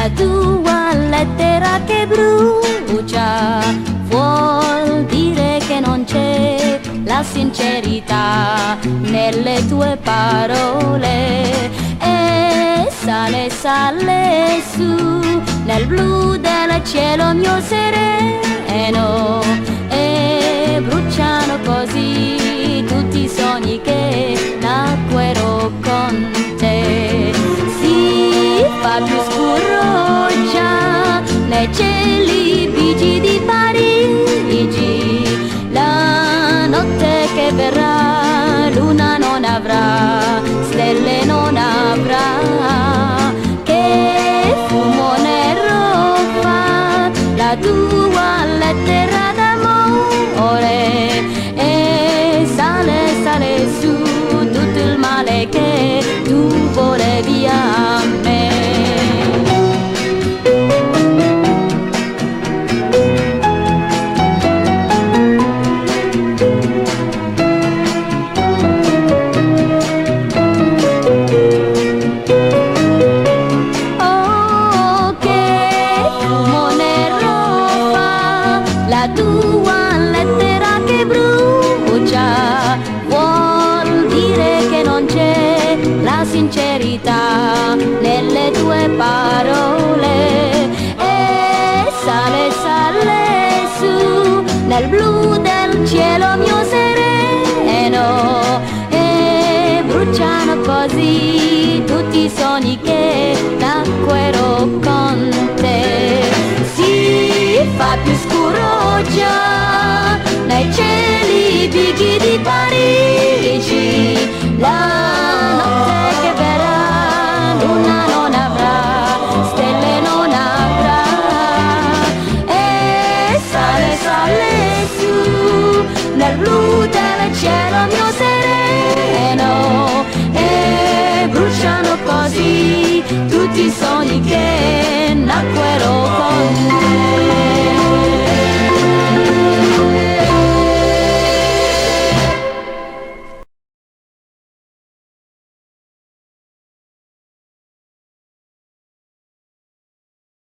La tua lettera che brucia vuol dire che non c'è la sincerità nelle tue parole. E sale su nel blu del cielo mio sereno, e bruciano così tutti i sogni che nacquero con te. Si fa più scuro già nei cieli bigi di Parigi, la notte che verrà luna non avrà, stelle non avrà, che fumo nero fa la tua lettera d'amore, e sale su tutto il male che tu volevi a me. La tua lettera che brucia vuol dire che non c'è la sincerità nelle tue parole. E sale su nel blu del cielo mio sereno, e bruciano così tutti i sogni che nacquero con te. Si fa più scuro già nei cieli bighi di Parigi, la notte che verrà luna non avrà, stelle non avrà, e sale su nel blu del cielo mio sereno, e bruciano così tutti i sogni che nacquero con te.